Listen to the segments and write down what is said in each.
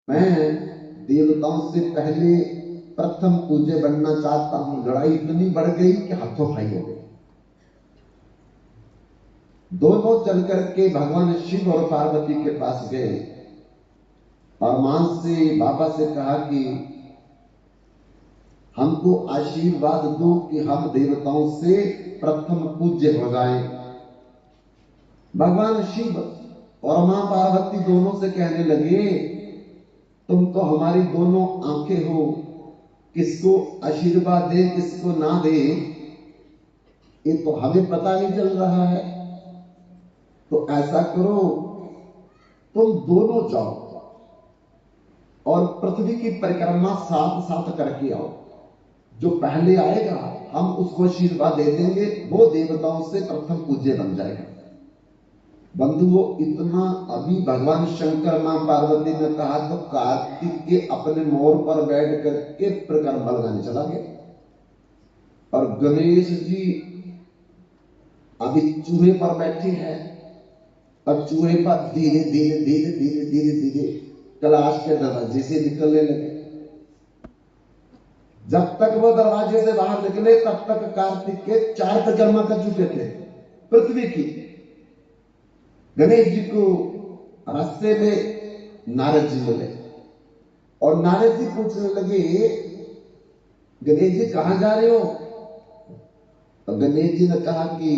मैं देवताओं से पहले प्रथम पूज्य बनना चाहता हूं। लड़ाई इतनी बढ़ गई कि हाथों पाई हो गई। दोनों चल करके भगवान शिव और पार्वती के पास गए और मां से बाबा से कहा कि हमको आशीर्वाद दो कि हम देवताओं से प्रथम पूज्य हो जाएं। भगवान शिव और मां पार्वती दोनों से कहने लगे, तुम तो हमारी दोनों आंखें हो, किसको आशीर्वाद दे किसको ना दे ये तो हमें पता नहीं चल रहा है। तो ऐसा करो, तुम दोनों जाओ और पृथ्वी की परिक्रमा साथ साथ करके आओ। जो पहले आएगा हम उसको आशीर्वाद दे देंगे, वो देवताओं से प्रथम पूज्य बन जाएगा। बंधुओं, इतना अभी भगवान शंकर मां पार्वती ने कहा तो कार्तिक के अपने मोर पर बैठ करके परिक्रमा लगाने चला गया। और गणेश जी अभी चूहे पर बैठे हैं और चूहे पर धीरे धीरे धीरे धीरे धीरे धीरे कैलाश के दरवाजे से निकलने लगे। जब तक वो दरवाजे से बाहर निकले तब तक कार्तिक के 4 परिक्रमा कर चुके थे पृथ्वी की। गणेश जी को रास्ते में नारद जी मिले और नारद जी पूछने लगे, गणेश जी कहां जा रहे हो? तो गणेश जी ने कहा कि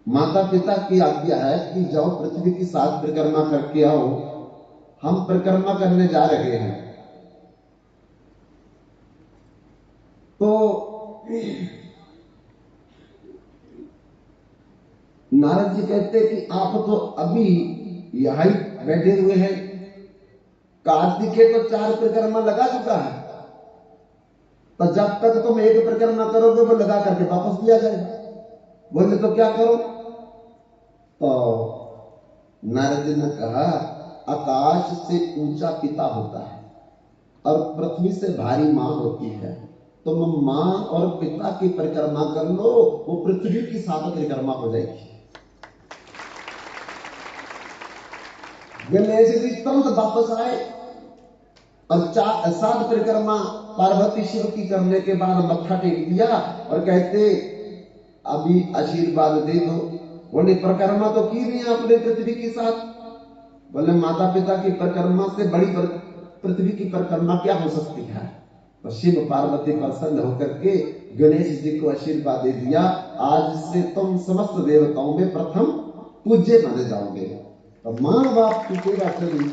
माता पिता की आज्ञा है कि जाओ पृथ्वी की 7 परिक्रमा करके आओ, हम परिक्रमा करने जा रहे हैं। तो नारद जी कहते कि आप तो अभी यहां बैठे हुए हैं, कार्तिक के तो 4 परिक्रमा लगा चुका है, तो जब तक तुम एक परिक्रमा करोगे वो लगा करके वापस दिया जाएगा। बोले तो क्या करो? तो नारद जी ने कहा, आकाश से ऊंचा पिता होता है और पृथ्वी से भारी मां होती है। तुम मां और पिता की परिक्रमा कर लो, वो पृथ्वी की 7 परिक्रमा हो जाएगी। गणेश जी तुरंत वापस आए और 7 परिक्रमा पार्वती शिव की करने के बाद मत्था टेक दिया और कहते, अभी आशीर्वाद दे दो। बोले परिक्रमा तो की नहीं आपने पृथ्वी के साथ? बोले माता पिता की परिक्रमा से बड़ी पृथ्वी की परिक्रमा क्या हो सकती है? तो शिव पार्वती प्रसन्न होकर के गणेश जी को आशीर्वाद दे दिया, आज से तुम समस्त देवताओं में प्रथम पूज्य बने जाओगे। तो मां बाप की सेवा चली,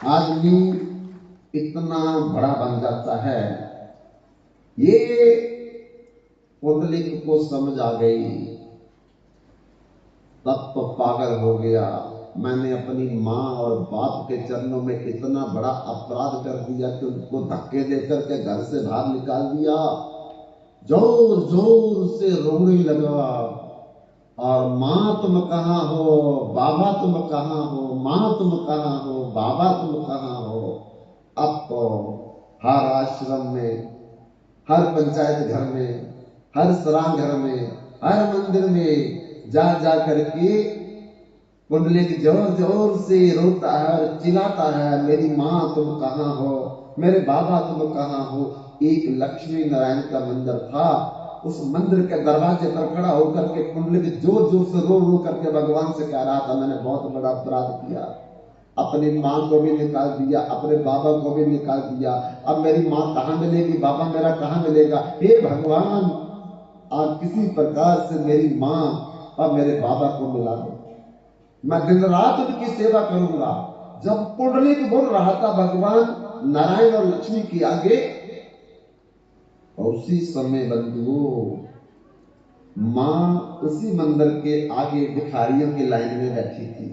आदमी इतना बड़ा बन जाता है। ये पुंडलिक को समझ आ गई, तब तो पागल हो गया। मैंने अपनी मां और बाप के चरणों में इतना बड़ा अपराध कर दिया कि उनको धक्के देकर के घर से बाहर निकाल दिया। जोर जोर से रोने लगा और मां तुम कहां हो, बाबा तुम कहां हो, मां तुम कहां हो, बाबा तुम कहां हो। अब तो हर आश्रम में, हर पंचायत घर में, हर सराय घर में, हर मंदिर में जा जा करके पुंडलिक जोर जोर से रोता है और चिल्लाता है, मेरी मां तुम कहां हो, मेरे बाबा तुम कहां हो। एक लक्ष्मी नारायण का मंदिर था, उस मंदिर के दरवाजे पर खड़ा होकर के पुंडलिक जोर जोर से रो रो करके भगवान से कह रहा था, मैंने बहुत बड़ा अपराध किया, अपनी मां को भी निकाल दिया, अपने बाबा को भी निकाल दिया, अब मेरी मां कहां मिलेगी, बाबा मेरा कहां मिलेगा। हे भगवान, आप किसी प्रकार से मेरी मां और मेरे बाबा को मिला दो, मैं दिन रात उनकी सेवा करूंगा। जब पुंडलिक बोल रहा था भगवान नारायण और लक्ष्मी के आगे, और उसी समय बंधुओं मां उसी मंदिर के आगे भिखारियों की लाइन में बैठी थी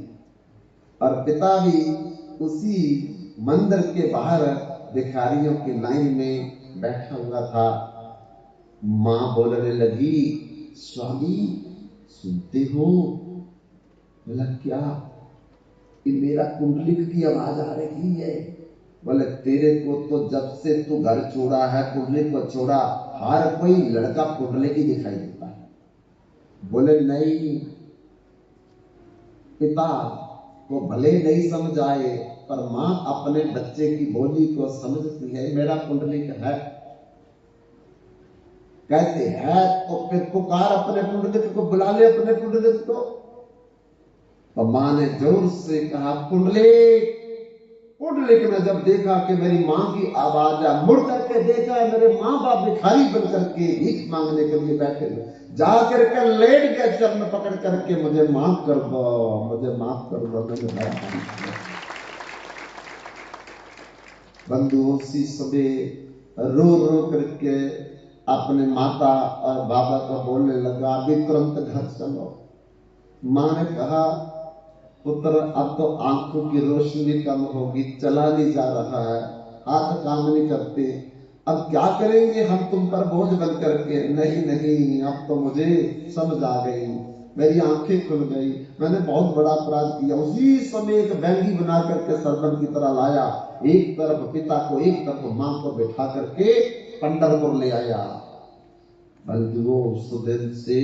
और पिता भी उसी मंदिर के बाहर भिखारियों की लाइन में बैठा हुआ था। मां बोलने लगी, स्वामी सुनते हो? बोला क्या? कि मेरा पुंडलिक की आवाज आ रही है। बोले तेरे को तो जब से तू घर छोड़ा है, पुंडलिक को छोड़ा, हर कोई लड़का पुंडलिक ही दिखाई देता है। बोले नहीं, पिता को भले नहीं समझ आए, पर माँ अपने बच्चे की बोली को समझती है, मेरा पुंडलिक है, कहते हैं तो फिर पुकार अपने पुंडलिक को, बुला ले अपने पुंडलिक को। तो माँ ने जोर से कहा, पुंडलिक। पुंडलिक ने जब देखा कि मेरी माँ की आवाज है, मुड़ करके देखा मेरे माँ बाप भिखारी बन करके भीख मांगने के लिए बैठे हुए, जा करके लेट गए चरण पकड़ करके, मुझे माफ कर दो, मुझे माफ कर दो, मैंने भाई। बंधुओं सी समय रो रो करके अपने माता और बाबा को बोलने लगा, अभी तुरंत घर चलो। माँ ने कहा, पुत्र अब तो आंखों की रोशनी कम होगी, चला नहीं जा रहा है, हाथ काम नहीं करते, अब क्या करेंगे हम तुम पर बोझ बन करके। नहीं नहीं, अब तो मुझे समझ आ गई, मेरी आंखें खुल गई, मैंने बहुत बड़ा अपराध किया। उसी समय एक बैंगी बना करके सरबन की तरह लाया, एक तरफ पिता को एक तरफ मां को बिठा करके पंढरपुर ले आया। बंधुओं उस दिन से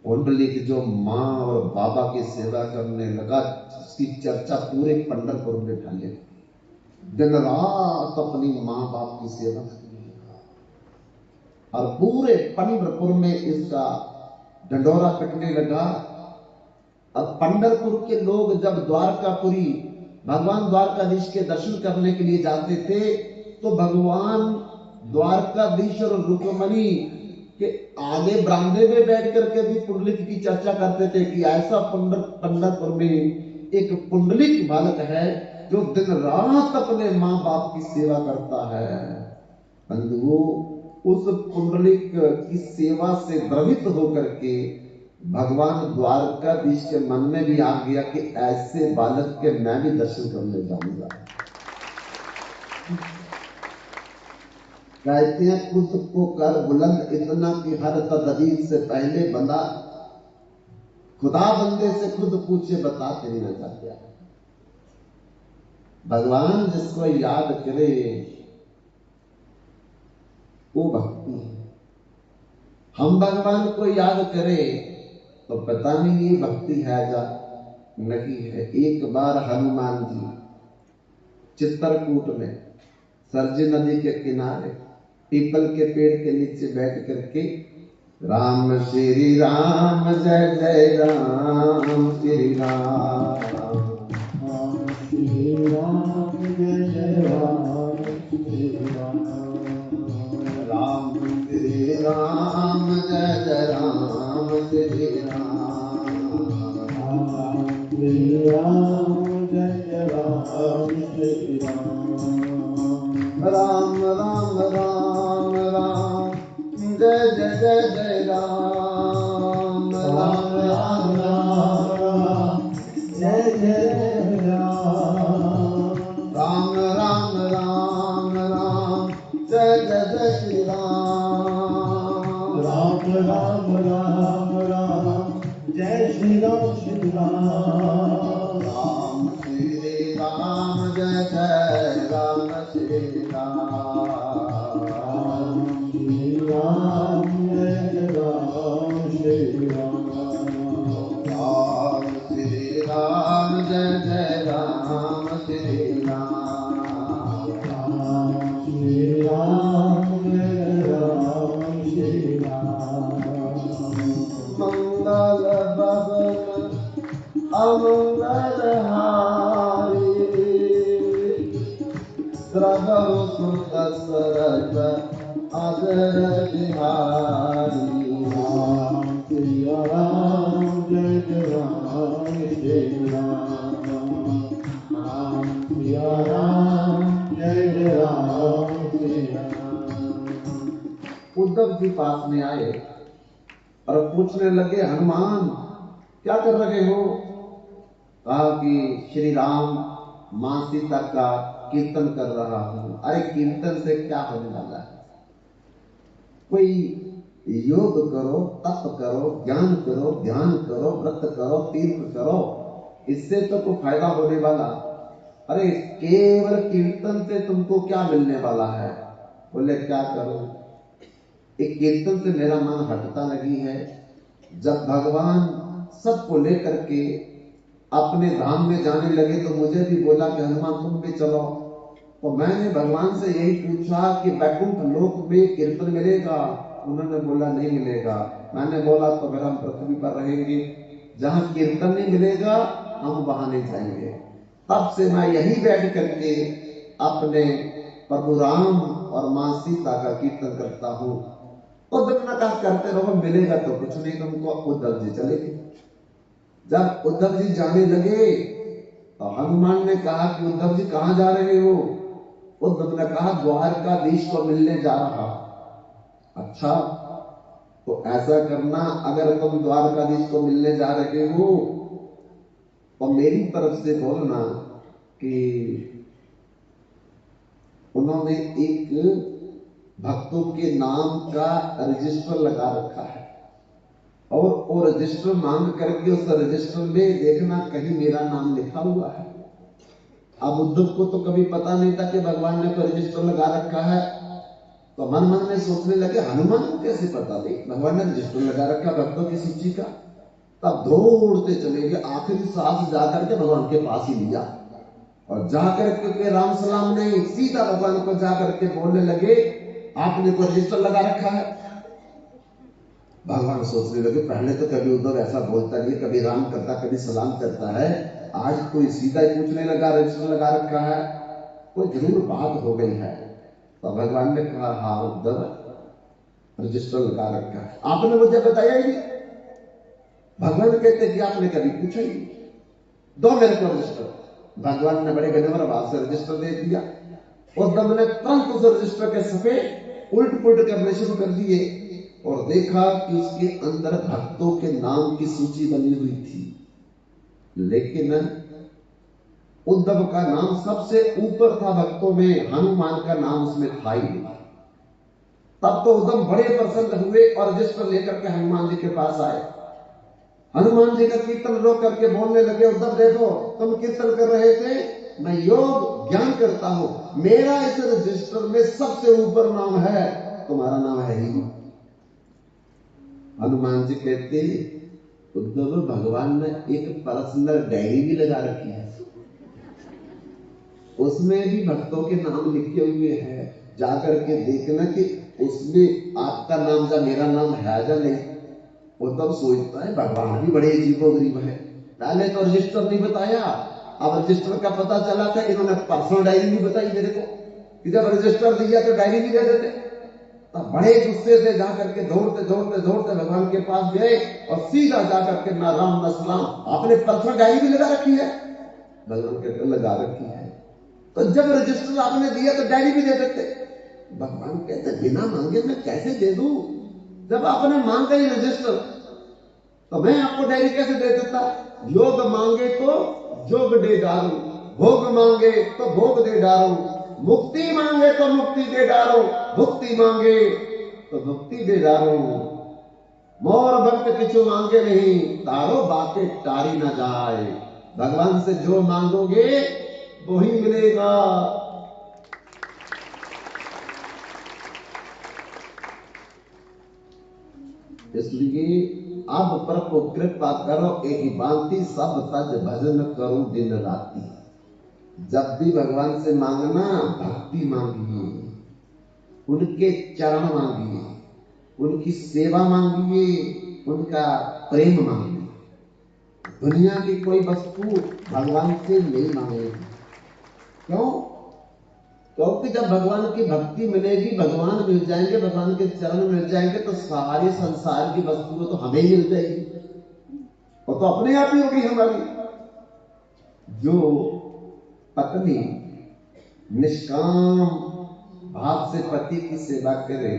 पुंडलिक जो माँ और बाबा की सेवा करने लगा, उसकी चर्चा पूरे पंढरपुर में फैले, दिन रात अपनी माँ बाप की सेवा करने लगा और पूरे पंढरपुर में इसका ढंढोरा पिटने लगा। अब पंढरपुर के लोग जब द्वारकापुरी भगवान द्वारकाधीश के दर्शन करने के लिए जाते थे, तो भगवान द्वारकाधीश और रुक्मणी के आगे बरामदे में बैठ करके भी पुंडलिक की चर्चा करते थे कि ऐसा पंढरपुर में एक पुंडलिक बालक है जो दिन रात अपने माँ बाप की सेवा करता है। बंधुओं, उस पुंडलिक की सेवा से भ्रमित होकर के भगवान द्वारकाधीश के मन में भी आ गया कि ऐसे बालक के मैं भी दर्शन करने जाऊंगा। कहते हैं, खुद को कर बुलंद इतना कि हर तदबीर से पहले बंदा खुदा बंदे से खुद पूछे, बता तेरी वजह क्या है। भगवान जिसको याद करे वो भक्ति है। हम भगवान को याद करें तो पता नहीं ये भक्ति है या नहीं है। एक बार हनुमान जी चित्रकूट में सरजी नदी के किनारे पीपल के पेड़ के नीचे बैठ करके राम श्री राम जय जय राम श्री राम, राम श्री राम जय जय राम श्री राम, राम श्री राम जय जय राम श्री राम, राम श्री राम जय जय राम श्री राम, राम राम राम राम जय जय जय जय राम, राम राम राम जय जय राम, राम राम राम राम जय जय जय श्री राम, राम राम राम राम जय श्री राम श्री राम, राम श्री राम जय जय राम श्री राम, राम श्री राम जय राम श्री राम, राम श्री राम जय जय राम श्री राम, राम श्री राम जय राम श्री राम, मंगल भवन अमंगल हारी, प्रभु सुत सरत अजर बिहारी, राम श्री राम जय जय राम श्री राम, राम श्री राम जय जय राम श्री राम। उद्धव जी पास में आए और पूछने लगे, हनुमान क्या कर रहे हो? कहा कि श्री राम मां सीता का कीर्तन कर रहा हूं। अरे कीर्तन से क्या होने वाला है? कोई योग करो, तप करो, ज्ञान करो, ध्यान करो, व्रत करो, तीर्थ करो, इससे तो कोई फायदा होने वाला। अरे केवल कीर्तन से तुमको क्या मिलने वाला है? बोले क्या करूं? एक कीर्तन से मेरा मन हटता नहीं है। जब भगवान सबको लेकर के अपने धाम में जाने लगे तो मुझे भी बोला कि हनुमान तुम भी चलो। तो मैंने भगवान से यही पूछा कि वैकुंठ लोक में कीर्तन मिलेगा? उन्होंने बोला नहीं मिलेगा। मैंने बोला तो फिर हम पृथ्वी पर रहेंगे, जहां कीर्तन नहीं मिलेगा हम वहां नहीं जाएंगे। तब से मैं यही बैठ करके अपने प्रभु राम और मां सीता का कीर्तन करता हूं। उद्धव ने कहा करते रहो, मिलेगा तो कुछ नहीं तुमको। उद्धव जी चले गए। जब उद्धव जी जाने लगे तो हनुमान ने कहा कि उद्धव जी कहां जा रहे हो? उद्धव ने कहा द्वारकाधीश को मिलने जा रहा। अच्छा, तो ऐसा करना, अगर तुम द्वारकाधीश को मिलने जा रहे हो तो मेरी तरफ से बोलना कि उन्होंने एक भक्तों के नाम का रजिस्टर लगा रखा है और वो रजिस्टर मांग करके उस रजिस्टर में देखना कहीं मेरा नाम लिखा हुआ है। अब उद्धव को तो कभी पता नहीं था कि भगवान ने कोई रजिस्टर लगा रखा है, तो मन मन में सोचने लगे हनुमान को कैसे पता नहीं भगवान ने रजिस्टर लगा रखा भक्तों की सूची का। तब दौड़ते चले गए, आखिरी सांस जाकर के भगवान के पास ही लिया और जाकर के राम सलाम नहीं, सीधा भगवान को जाकर के बोलने लगे आपने कोई रजिस्टर लगा रखा है? भगवान सोचने लगे पहले तो कभी उद्धव ऐसा बोलता नहीं, कभी राम करता कभी सलाम करता है, आज कोई सीधा ही पूछने लगा रजिस्टर लगा रखा है, कोई जरूर बात हो गई है। तो भगवान ने कहा हाँ उद्धव रजिस्टर लगा रखा है, आपने मुझे बताया ही नहीं। भगवान कहते कि आपने कभी पूछा ही नहीं, दो मेरे को रजिस्टर। भगवान ने बड़े विनम्र भाव से रजिस्टर दे दिया। उद्धव ने तुरंत उस रजिस्टर के सफे उल्ट पुलट करने शुरू कर दिए और देखा कि उसके अंदर भक्तों के नाम की सूची बनी हुई थी, लेकिन उद्धव का नाम सबसे ऊपर था भक्तों में, हनुमान का नाम उसमें था ही नहीं। तब तो उद्धव बड़े प्रसन्न हुए और रजिस्टर लेकर के हनुमान जी के पास आए। हनुमान जी का कीर्तन रोक करके बोलने लगे उद्धव देखो तुम कीर्तन कर रहे थे, मैं योग ज्ञान करता हूं, मेरा इस रजिस्टर में सबसे ऊपर नाम है, तुम्हारा नाम है ही। हनुमान जी कहते उद्धव भगवान ने एक पर्सनल डायरी भी लगा रखी है, उसमें भी भक्तों के नाम लिखे हुए हैं, जाकर के देखना कि उसमें आपका नाम या मेरा नाम है या नहीं। उद्धव सोचता है भगवान भी बड़े अजीबोगरीब है, पहले तो रजिस्टर नहीं बताया, अब रजिस्टर का पता चला था, इन्होंने पर्सनल डायरी भी बताई मेरे को कि जब रजिस्टर दिया तो डायरी भी दे देते। तब बड़े गुस्से से जाकर के दौड़ते दौड़ते दौड़ते भगवान के पास गए और सीधा जाकर के ना राम ना सलाम, आपने पर्सनल डायरी भी लगा रखी है? भगवान कहते लगा रखी है। तो जब रजिस्टर आपने दिया तो डायरी भी दे देते। भगवान कहते बिना मांगे मैं कैसे दे दूं, जब आपने मांगा ही रजिस्टर तो मैं आपको डायरी कैसे दे देता? योग मांगे तो योग दे डालू, भोग मांगे तो भोग दे डालू, मुक्ति मांगे तो मुक्ति दे डालो, भुक्ति मांगे तो भुक्ति दे डालो। मोर भक्त किछु मांगे नहीं, तारो बाके टारी ना जाए। भगवान से जो मांगोगे वो ही मिलेगा। इसलिए अब प्रभु कृपा करो एक बांति, सब तज भजन करो दिन राती। जब भी भगवान से मांगना भक्ति मांगिए, उनके चरण मांगिए, उनकी सेवा मांगिए, उनका प्रेम मांगिए। दुनिया की कोई वस्तु भगवान से नहीं मांगेगी। क्यों? क्योंकि जब भगवान की भक्ति मिलेगी, भगवान मिल जाएंगे, भगवान के चरण मिल जाएंगे, तो सारे संसार की वस्तुएं तो हमें ही मिल जाएगी, वो तो अपने आप ही होगी हमारी। जो पत्नी निष्काम भाव से पति की सेवा करे,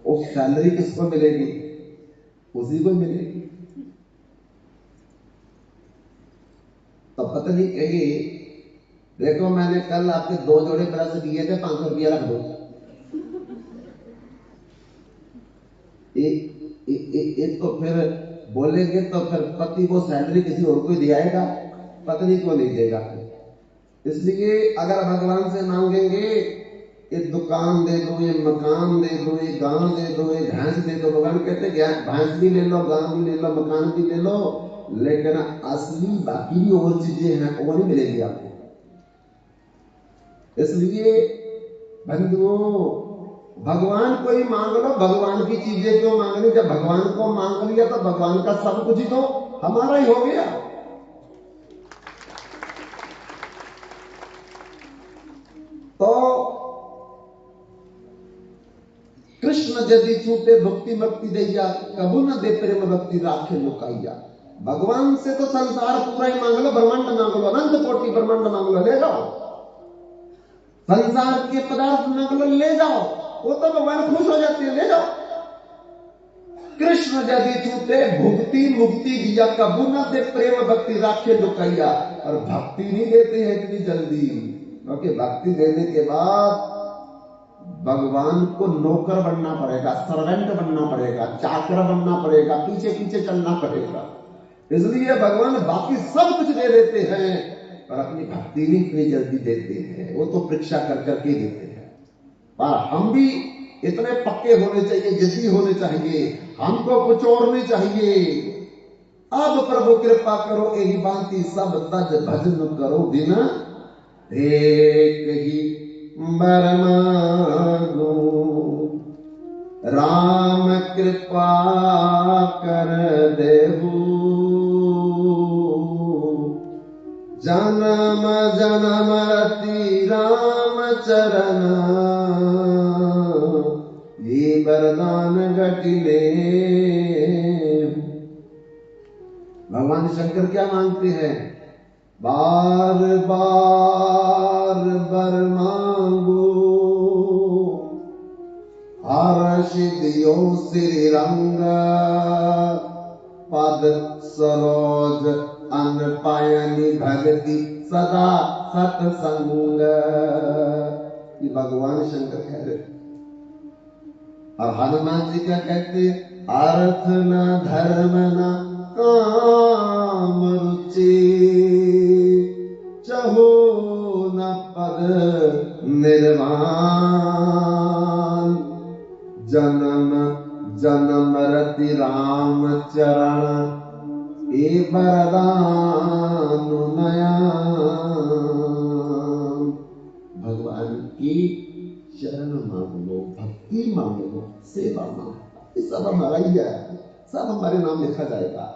उस सैलरी किसको मिलेगी? उसी को मिलेगी। तो पत्नी कही देखो मैंने कल आपके 2 जोड़े ब्रश दिए थे, 500 रुपया रख दो। एक तो फिर बोलेंगे तो फिर पति वो सैलरी किसी और को दे आएगा, पत्नी को नहीं देगा। इसलिए अगर भगवान से मांगेंगे ये दुकान दे दो, ये मकान दे दो, ये गांव दे दो, ये भैंस दे दो, भगवान कहते हैं भैंस भी ले लो, गांव भी ले लो, मकान भी ले लो, लेकिन असली बाकी भी और चीजें हैं वो नहीं मिलेगी आपको। इसलिए बंधुओं, भगवान को ही मांग लो, भगवान की चीजें क्यों मांगनी? जब भगवान को मांग लिया तो भगवान का सब कुछ ही तो हमारा ही हो गया। तो कृष्ण यदि छूटे भक्ति भक्ति दैया, कबू न दे प्रेम भक्ति राखे लुकाइया। भगवान से तो संसार पूरा ही मांग लो, ब्रह्मांड मांग लो, अनंत कोटि ब्रह्मांड मांग लो, ले जाओ। संसार के पदार्थ मांग लो, ले जाओ, वो तो भगवान खुश हो जाते हैं, ले जाओ। कृष्ण यदि छूटे भुक्ति मुक्ति दिया, कबू न दे प्रेम भक्ति राखे लुकाइया। और भक्ति नहीं देते हैं इतनी जल्दी, क्योंकि भक्ति देने के बाद भगवान को नौकर बनना पड़ेगा, सर्वेंट बनना पड़ेगा, चाकर बनना पड़ेगा, पीछे पीछे चलना पड़ेगा। इसलिए भगवान बाकी सब कुछ दे देते हैं, पर अपनी भक्ति नहीं इतनी जल्दी देते हैं, वो तो परीक्षा कर करके देते हैं। पर हम भी इतने पक्के होने चाहिए, जिद्दी होने चाहिए, हमको कुछ और नहीं चाहिए। अब प्रभु कृपा करो, यही बांति सब तज भजन करो, बिना एक ही बर मांगो। राम कृपा कर देहु, जन्म जन्म रति राम चरण, ये वरदान घटिले। भगवान शंकर क्या मांगते हैं? बार बार बर मांगो, हर्ष दियो श्री रंग, पद सरोज अन्न पायनी भगति सदा सत्संग। ये भगवान शंकर कह रहे। और हनुमान जी क्या कहते? अर्थ न धर्म न काम रुचि, चहो न पद निर्वाण, जन्म जन्म रति राम चरण, ए वरदान नयन। भगवान की शरण मांग लो, भक्ति मांग लो, सेवा मांग लो, ये सब हमारा ही है, सब हमारे नाम लिखा जाएगा।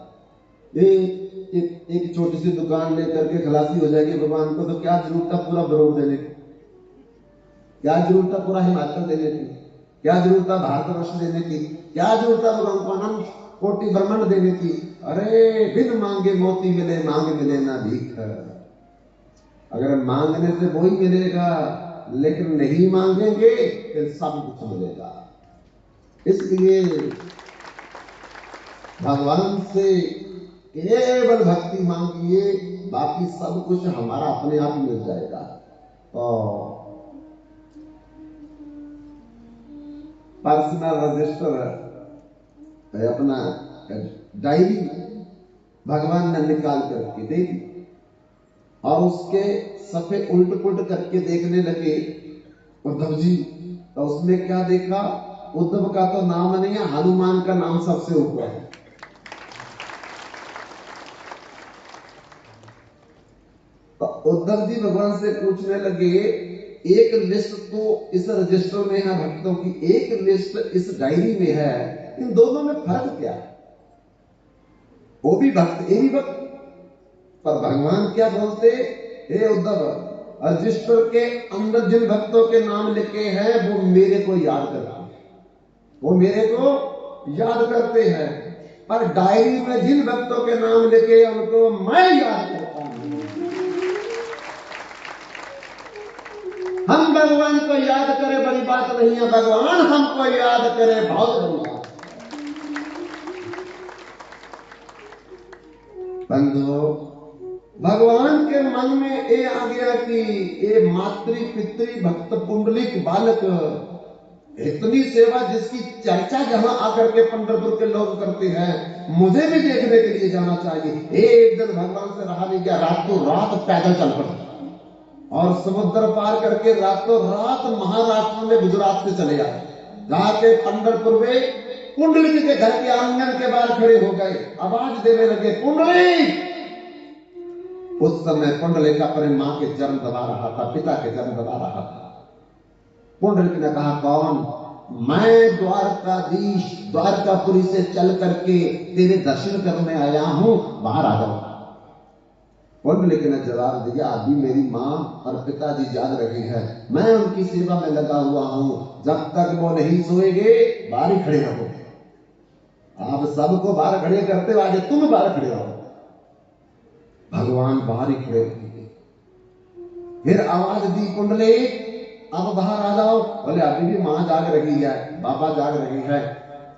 एक छोटी सी दुकान लेकर के खलासी हो जाएगी भगवान को, तो क्या जरूरत है पूरा बरोड़ देने की? क्या जरूरत है पूरा हिमाचल देने की? क्या जरूरत है भारतवर्ष देने की? क्या जरूरत है भगवान को अनंत कोटि ब्रह्मांड देने की? अरे बिन मांगे मोती मिले, मांग मिले ना भीख। अगर मांगने से वही मिलेगा, लेकिन नहीं मांगेंगे फिर सब कुछ मिलेगा। इसलिए भगवान से केवल भक्ति मांगिए, बाकी सब कुछ हमारा अपने आप मिल जाएगा। तो पर्सनल रजिस्टर अपना डायरी भगवान ने निकाल करके दे दी, और उसके सफे उल्ट पुल्ट करके देखने लगे उद्धव जी। तो उसमें क्या देखा? उद्धव का तो नाम नहीं है, हनुमान का नाम सबसे ऊपर है। तो उद्धव जी भगवान से पूछने लगे, एक लिस्ट तो इस रजिस्टर में है भक्तों की, एक लिस्ट इस डायरी में है, इन दोनों में फर्क क्या है? वो भी भक्त, ये भी भक्त। पर भगवान क्या बोलते? हे उद्धव, रजिस्टर के अंदर जिन भक्तों के नाम लिखे हैं वो मेरे को याद करते हैं, वो मेरे को याद करते हैं, पर डायरी में जिन भक्तों के नाम लिखे उनको मैं याद करता हूं। हम भगवान को याद करें बड़ी बात नहीं है, भगवान हमको याद करे बहुत बड़ी बात। बंधुओं, भगवान के मन में ये आ गया कि ये मातृ पितृ भक्त पुंडलिक बालक, इतनी सेवा जिसकी चर्चा जहां आकर के पंढरपुर के लोग करते हैं, मुझे भी देखने के लिए जाना चाहिए। एक दिन भगवान से रहा नहीं गया, रातों रात पैदल चल पड़ा और समुद्र पार करके रातों रात महाराष्ट्र में गुजरात से चले आए, जाके पंढरपुर में पुंडलिक के घर के आंगन के बाहर खड़े हो गए, आवाज देने लगे, पुंडलिक। उस समय पुंडलिक अपने मां के चरण दबा रहा था, पिता के चरण दबा रहा था। पुंडलिक ने कहा, कौन? मैं द्वारकाधीश द्वारकापुरी से चल करके तेरे दर्शन करने आया हूं, बाहर आ जाओ। पुंडलिक ने जवाब दिया, अभी मेरी मां और पिताजी जाग रही है, मैं उनकी सेवा में लगा हुआ हूं, जब तक वो नहीं सोएंगे बाहर ही खड़े रहो। आप सबको बाहर खड़े करते हो, आज तुम बाहर खड़े रहो। भगवान बाहर ही खड़े रहेंगे। फिर आवाज दी, पुंडलिक अब बाहर आ जाओ। बोले, अभी भी मां जाग रही है, बाबा जाग रही है।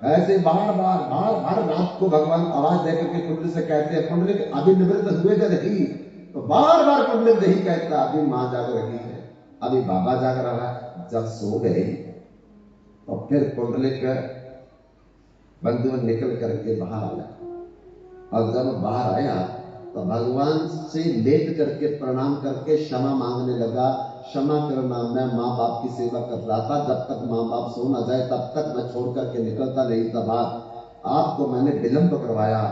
ऐसे बार बार रात को भगवान आवाज देकर के पुंडलिक से कहते हैं, पुंडलिक अभी निवृत्त हुए थे नहीं? तो बार बार पुंडलिक नहीं कहता, अभी मां जाग रही है, अभी बाबा जाग रहा है। जब सो गए तो फिर पुंडलिक बंधु निकल करके बाहर आया, और जब बाहर आया तो भगवान से लेट करके प्रणाम करके क्षमा मांगने लगा, क्षमा करना, मैं माँ बाप की सेवा कर रहा था, जब तक माँ बाप सो न जाए तब तक मैं छोड़ करके निकलता नहीं था बाहर, आपको मैंने विलंब करवाया।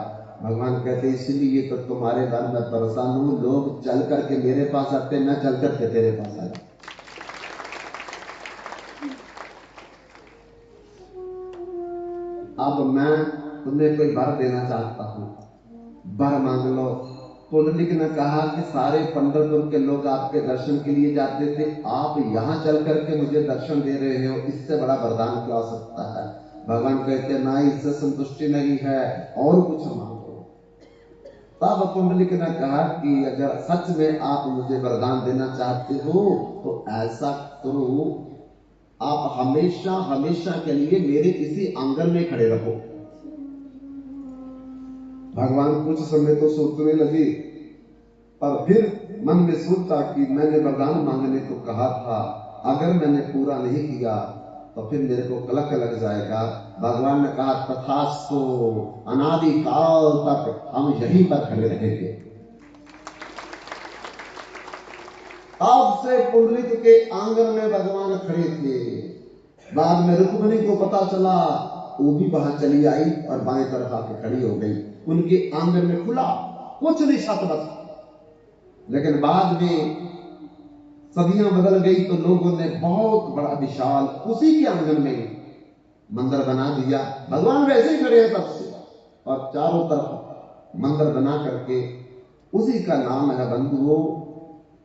भगवान कहते, इसलिए तो तुम्हारे घर में परेशान हूं, लोग चल करके मेरे पास आते, मैं चल करके तेरे पास आया। अब मैं तुम्हें कोई वर देना चाहता हूं, वर मांग लो। पुंडलिक ने कहा कि सारे पंढरपुर के लोग आपके दर्शन के लिए जाते थे, आप यहां चल करके मुझे दर्शन दे रहे हो, इससे बड़ा वरदान क्या हो सकता है? भगवान कहते, ना इससे संतुष्टि नहीं है, और कुछ मांगो। तब पुंडलिक ने कहा कि अगर सच में आप मुझे वरदान देना चाहते हो तो ऐसा करो, आप हमेशा हमेशा के लिए मेरे किसी आंगन में खड़े रहो। भगवान कुछ समय तो सोचने लगे, और फिर मन में सोचा कि मैंने वरदान मांगने को कहा था, अगर मैंने पूरा नहीं किया तो फिर मेरे को कलंक लग जाएगा। भगवान ने कहा, तथास्तु, अनादि काल तक हम यहीं पर खड़े रहेंगे। तब से पुंडलिक के आंगन में भगवान खड़े थे। बाद में रुक्मिणी को पता चला, वो भी वहां चली आई और बाएं तरफ आके खड़ी हो गई। उनके आंगन में खुला कुछ नहीं, छत बस। लेकिन बाद में सदियां बदल गई तो लोगों ने बहुत बड़ा विशाल उसी के आंगन में मंदिर बना दिया। भगवान वैसे ही खड़े हैं तब से, और चारों तरफ मंदिर बना करके उसी का नाम है बंधुओं,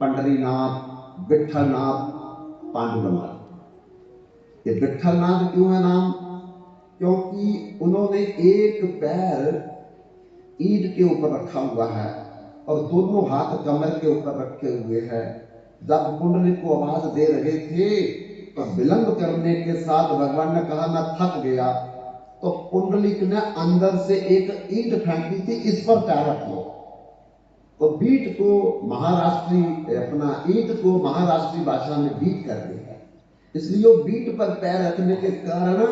पंडरीनाथ, विठलनाथ, पांडुरंग। ये विठलनाथ क्यों है नाम? क्योंकि उन्होंने एक पैर ईंट के ऊपर रखा हुआ है और दोनों हाथ कमर के ऊपर रखे हुए हैं। जब पुंडलिक को आवाज दे रहे थे तो विलंब करने के साथ भगवान ने कहा, मैं थक गया, तो पुंडलिक ने अंदर से एक ईंट फेंकी थी, इस पर पैर रख लो। तो बीट को महाराष्ट्री, अपना ईंट को महाराष्ट्री भाषा में बीट करते हैं, इसलिए वो बीट पर पैर रखने के कारण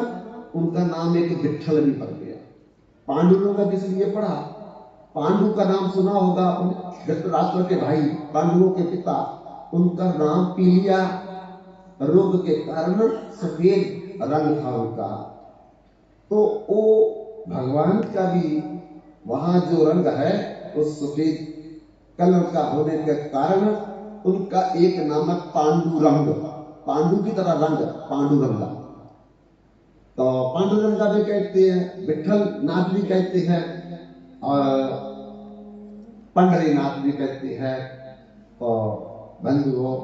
उनका नाम एक विठल भी पड़ गया। पांडुरंग का इसलिए पड़ा, पांडु का नाम सुना होगा आपने, धृतराष्ट्र के भाई, पांडुओं के पिता, उनका नाम पीलिया रोग के कारण सफेद रंग था उनका। तो वो भगवान का भी वहां जो रंग है उस सफेद कलर का होने के कारण उनका एक नाम है पांडुरंग, पांडु की तरह रंग, पांडुरंगा। तो पांडुरंगा भी कहते हैं, विठल नाथ भी कहते हैं, और पंडरीनाथ भी कहते हैं। तो बंधुओं,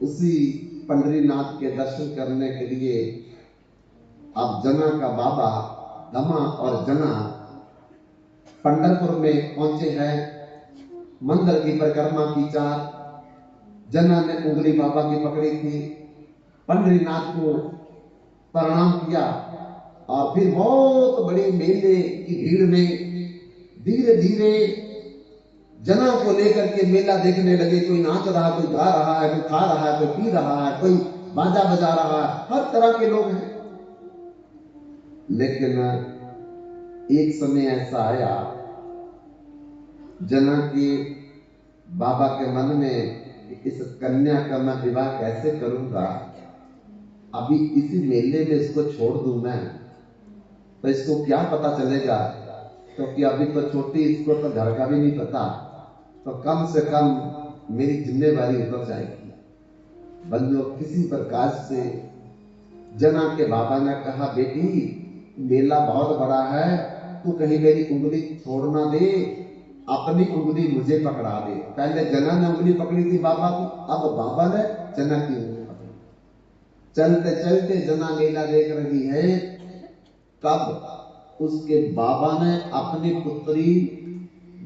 उसी पंडरीनाथ के दर्शन करने के लिए अब जना का बाबा दमा और जना पंढरपुर में पहुंचे हैं। मंदिर की परिक्रमा की चार, जना ने उंगली बाबा की पकड़ी थी, पंडरीनाथ को प्रणाम किया, और फिर बहुत बड़े मेले की भीड़ में धीरे धीरे जना को लेकर के मेला देखने लगे। कोई नाच रहा, कोई गा रहा है, कोई खा रहा है, कोई पी रहा है, कोई बाजा बजा रहा है, हर तरह के लोग हैं। लेकिन एक समय ऐसा आया, जना के बाबा के मन में इस कन्या का मैं विवाह कैसे करूंगा। अभी इसी मेले में इसको छोड़ दूं मैं तो इसको क्या पता चलेगा, क्योंकि अभी तो छोटी, इसको तो घर का भी नहीं पता, तो कम से कम मेरी जिम्मेवारी उतर जाएगी। बंधुओं, किसी प्रकार से जना के बाबा ने कहा, बेटी मेला बहुत बड़ा है, तू कहीं मेरी उंगली छोड़ ना दे, अपनी उंगली मुझे पकड़ा दे। पहले जना ने उंगली पकड़ी थी बाबा की, अब बाबा ने जना की उंगली पकड़ी। चलते चलते जना मेला देख रही है, तब उसके बाबा ने अपनी पुत्री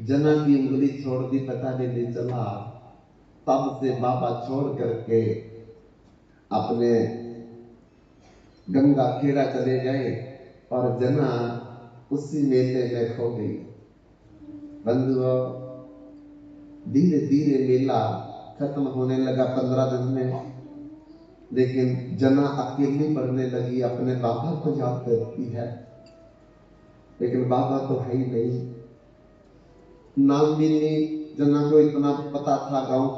जना की उंगली छोड़ दी, पता भी नहीं चला। तब से बाबा छोड़ करके अपने गंगा खेड़ा चले गए और जना उसी मेले में खो गई। बंधुओं, धीरे धीरे मेला खत्म होने लगा 15 दिन में, लेकिन जना अकेली पड़ने लगी, अपने बाबा को याद करती है, लेकिन बाबा तो है ही नहीं। नागमिनी जना को इतना पता था, गांव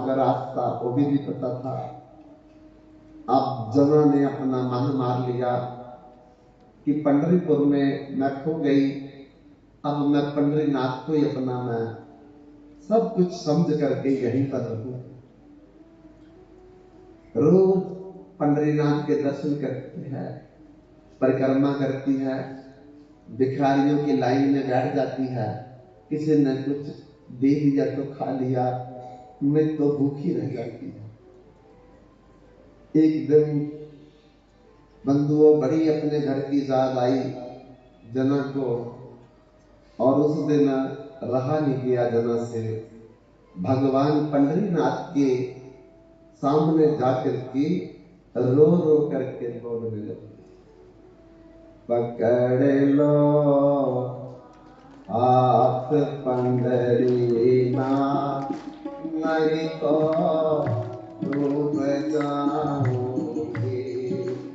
का रास्ता वो भी पता था। अब जना ने अपना मन मार लिया कि पंढरीपुर में मैं खो गई, अब मैं पंढरीनाथ को ही अपना मैं सब कुछ समझ करके यहीं पर रहूं। रोज पंढरीनाथ के दर्शन करती है, परिक्रमा करती है, भिखारियों की लाइन में बैठ जाती है, किसी ने कुछ दे दिया तो खा लिया, मैं तो भूखी रह जाती है। एक दिन बंधुओं बड़ी अपने घर की याद आई जना को, और उस दिन रहा नहीं गया जना से। भगवान पंढरीनाथ के सामने जाकर के रो रो करके बोलने लगी, पकड़ लो हाथ पंढरीनाथ, नहीं तो डूब जाओगे।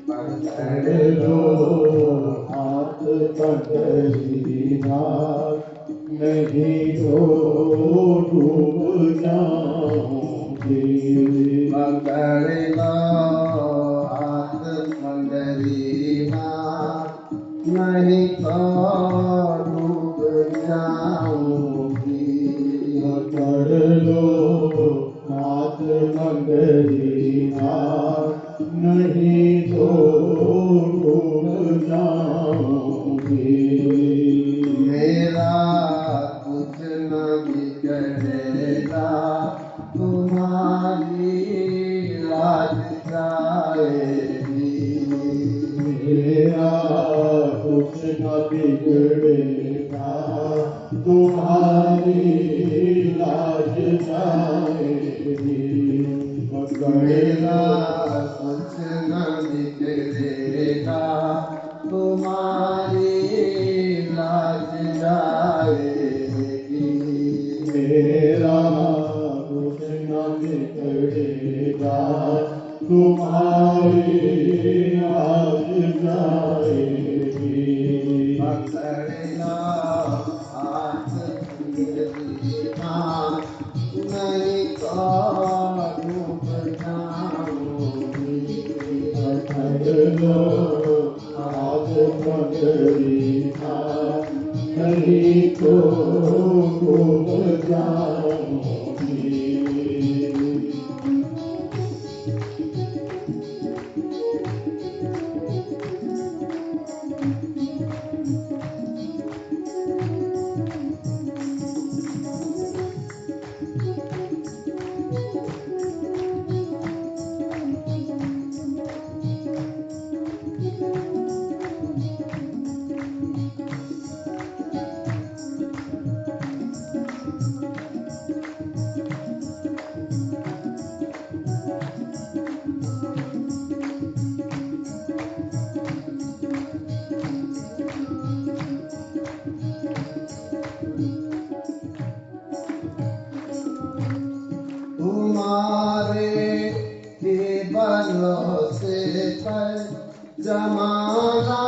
पकड़ लो हाथ पंढरीनाथ, नहीं तो डूब जाओगे। पकड़ लो हाथ पंढरीनाथ, नहीं तो डूब जाओगी। पकड़ लो हाथ पंढरीनाथ, नहीं तो डूब जाओगे। मेरा कुछ न बिगड़ेगा, तुम्हारी लाज जाएगी। मेरा कुछ न बिगड़ेगा, तुम्हारी लाज जाएगी। मेरा कुछ न बिगड़ेगा, तुम्हारी लाज जाएगी। मेरा कुछ न बिगड़ेगा, तुम्हारी लाज जाएगी। पकड़ लो हाथ पंढरीनाथ, नहीं तो डूब जाओगी। पकड़ लो हाथ पंढरीनाथ, नहीं तो डूब जाओगी। तुम्हारे के भरोसे पर जमाना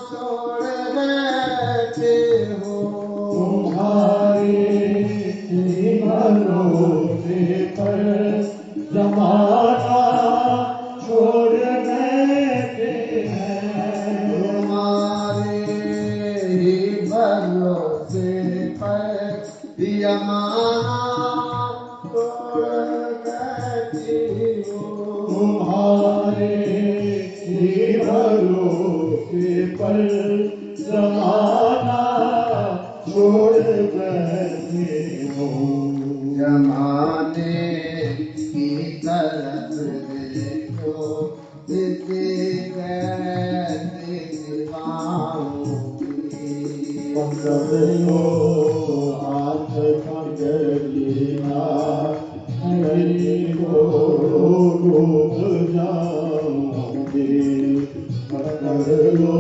छोड़ बैठे हो। तुम्हारे भरोसे पर जमाना छोड़ जमाने की तरफ देखो इसे कैसे निभाऊंगी। पकड़ो हाथ पकड़ना नहीं तो डूब जाओगे। पकड़ लो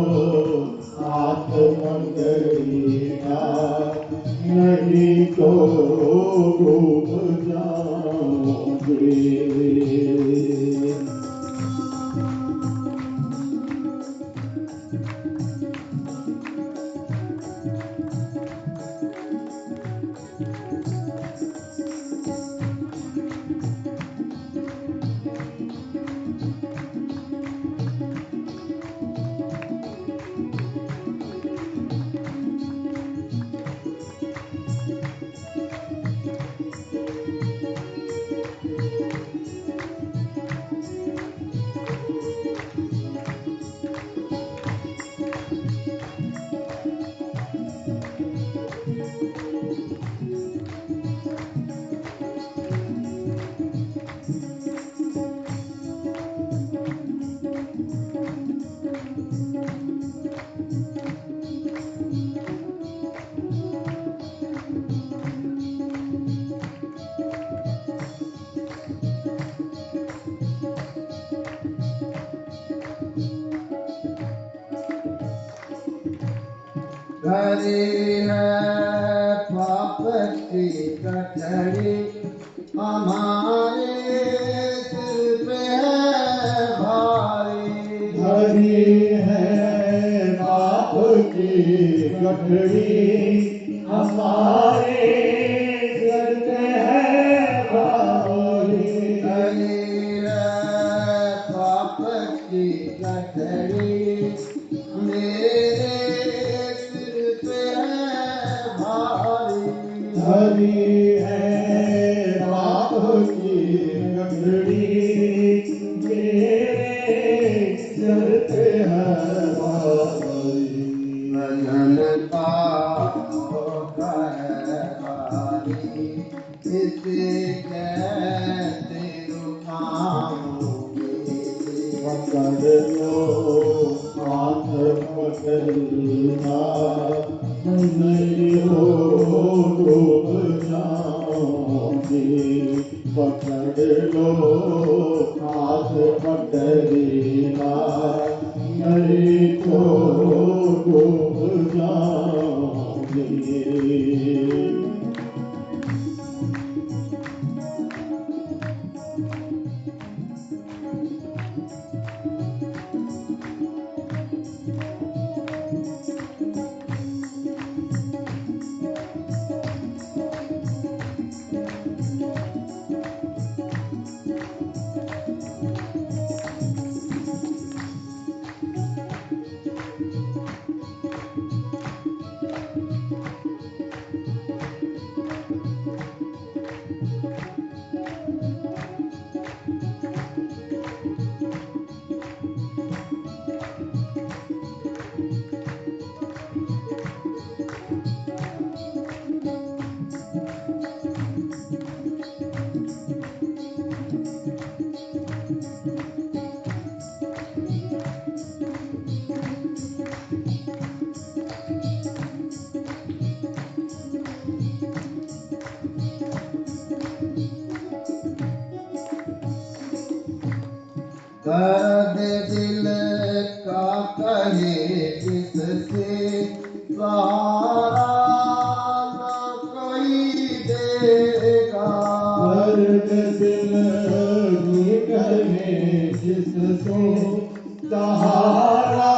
हाथ पकड़ना नहीं तो डूब जाओगे। धरी है पाप की कठड़ी हमारे सिर पे है भारी। धरी है पाप की गठरी हमारे सिर पे है भारी। धरी है पाप की कठड़ी मेरे सिर पे है भारी। धरी है पाप की गठरी मेरे सिर पे है भारी। भजन का होता है भारी इसे कैसे रुकाऊंगी। पकड़ लो हाथ पकड़ना नहीं हो डूब जाओगे। पकड़ लो हाथ पकड़ना नहीं तो डूब जाओगे। दर्द दिल का कहे किससे सहारा न कोई देगा। दर्द दिल की कहे जिसको सहारा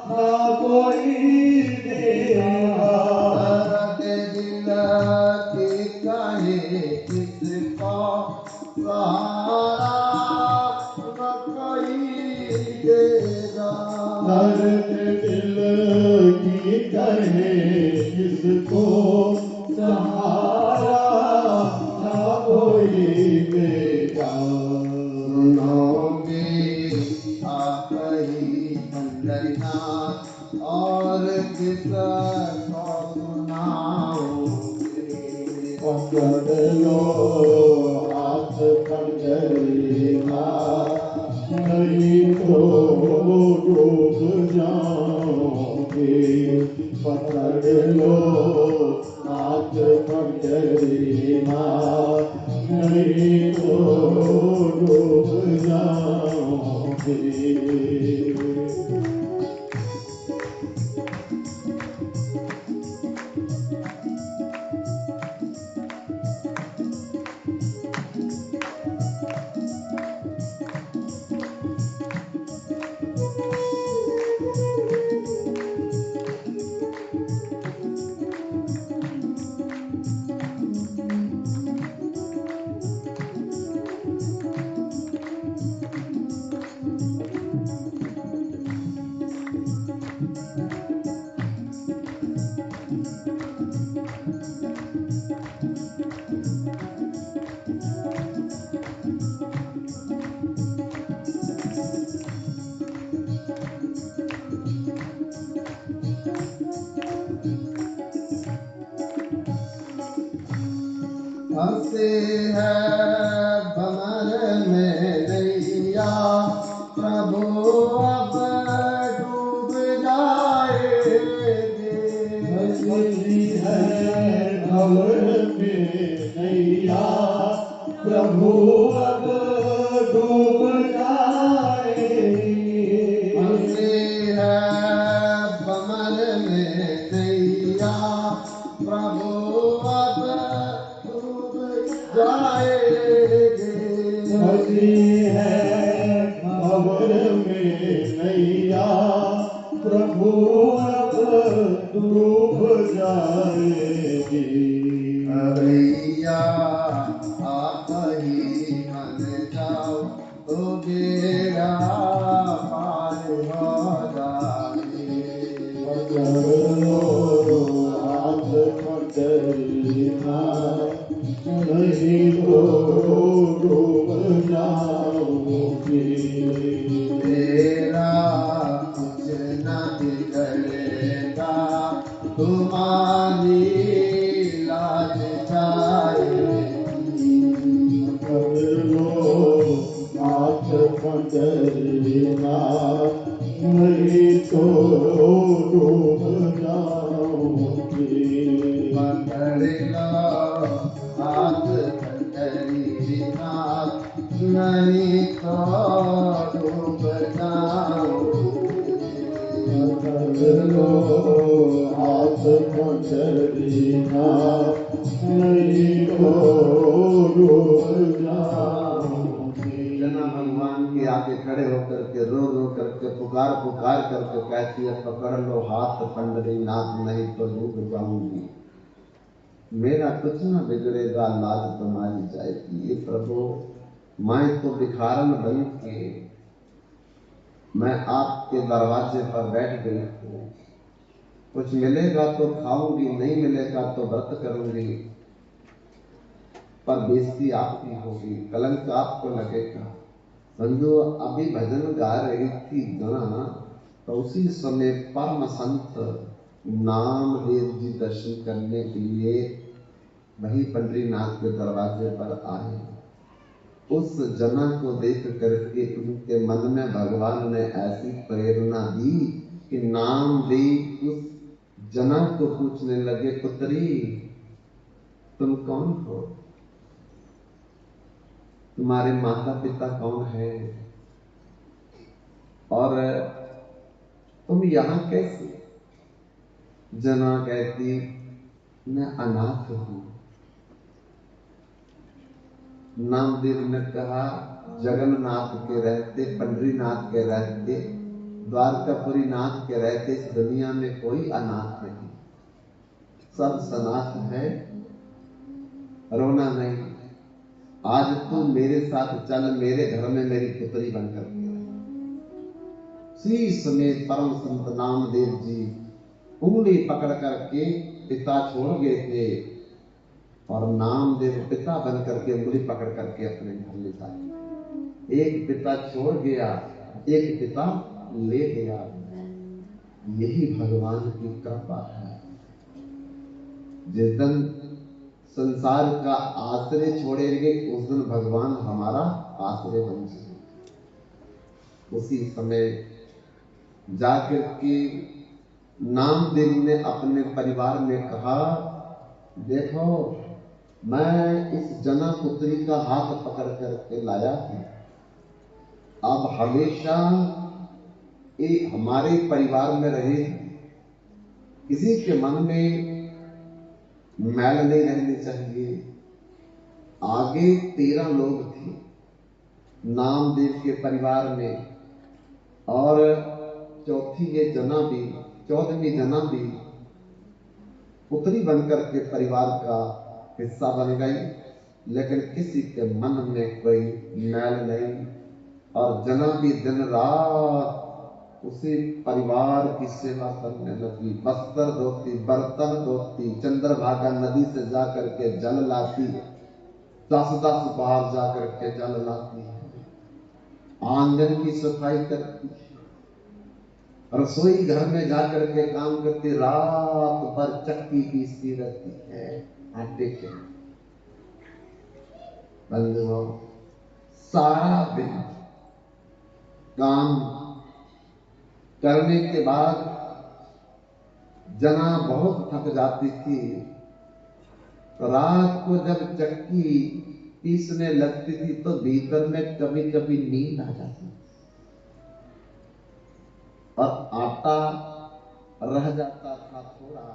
ना कोई देगा। दर्द दिल की कहे किसको सहारा न कोई देगा। दर्द दिल की कहे जिसको सहारा ना कोई देगा। सुनोगे आप ही पंडरीनाथ और किसको सुनाओगे। पकड़ लो हाथ पंडरीना, नहीं तो डूब जाओगे। पकड़ लो हाथ पंडरीना, नहीं तो डूब जाओगे। फंसे है भंवर में नैया, प्रभु अब डूब जाएंगे। फंसी है भंवर में नैया, प्रभु अब डूब जाएंगे। फंसे है भंवर में नैया, प्रभु अब डूब जाएंगे। फंसी है भंवर में नैया, प्रभु अब डूब जाएगी। भैया आप ही मन जाओ तो बेड़ा पार हो जाए। पकड़ लो हाथ पंडरीना, नहीं तो डूब जाओगे। तेरा कुछ न बिगड़ेगा, तुम्हारी लाज जाएगी। पकड़ लो हाथ पंडरीना, नहीं तो डूब जाओगे। पकड़ लो हाथ पंडरीना, नहीं तो डूब जाओगे। पकड़ लो हाथ पंडरीना, नहीं तो डूब जाओगे। जना भगवान के आगे खड़े होकर के रो रो करके पुकार पुकार करके कहती है, पकड़ लो हाथ पंडरीनाथ, नहीं तो डूब जाऊंगी। मेरा कुछ न बिगड़ेगा, लाज तुम्हारी जाएगी। ये प्रभु, मैं तो भिखारन बन के मैं आपके दरवाजे पर बैठ गई हूँ। कुछ मिलेगा तो खाऊंगी, नहीं मिलेगा तो व्रत करूंगी, पर बेइज्जती आपकी होगी, कलंक आपको लगेगा। संजो अभी भजन गा रही थी जना, तो उसी समय परम संत नामदेव जी दर्शन करने के लिए वही पंडरीनाथ के दरवाजे पर आए। उस जना को देख करके उनके मन में भगवान ने ऐसी प्रेरणा दी कि नामदेव उस जना को पूछने लगे, पुत्री तुम कौन हो, तुम्हारे माता पिता कौन है, और तुम यहां कैसे? जना कहती, मैं अनाथ हूं। नामदेव ने कहा, जगन्नाथ के रहते, पंडरीनाथ के रहते, द्वारकापुरी नाथ के रहते इस दुनिया में कोई अनाथ नहीं, सब सनाथ है। रोना नहीं, आज तू मेरे साथ चल, मेरे घर में मेरी पुत्री बनकर के। उसी समय परम संत नामदेव जी उंगली पकड़ करके, पिता छोड़ गए थे और नामदेव पिता बन करके उंगली पकड़ करके अपने घर ले जाए। एक पिता छोड़ गया, एक पिता ले गया। यही भगवान की कृपा है। जिस दिन संसार का आश्रय छोड़ेंगे, उस दिन भगवान हमारा आश्रय बन जाएंगे। उसी समय जाकर के नामदेव ने अपने परिवार में कहा, देखो मैं इस जना पुत्री का हाथ पकड़ करके लाया था, अब हमेशा ये हमारे परिवार में रहे, किसी के मन में मैल नहीं रहनी चाहिए। आगे 13 लोग थे नामदेव के परिवार में, और चौथी ये जना भी, 14वीं जना भी पुत्री बनकर के परिवार का हिस्सा बन गई, लेकिन किसी के मन में कोई मैल नहीं। और जना भी दिन रात उसी परिवार की सेवा करने लगी, बस्तर धोती, बर्तन धोती, चंद्रभागा नदी से जाकर के जल लाती, 10-10 बार जाकर के जल लाती, आंगन की सफाई करती, रसोई घर में जाकर के काम करती, रात भर चक्की पीसती रहती है आटे के। बंधुओं, सारा दिन काम करने के बाद जना बहुत थक जाती थी, तो रात को जब चक्की पीसने लगती थी तो भीतर में कभी कभी नींद आ जाती थी और आटा रह जाता था थोड़ा,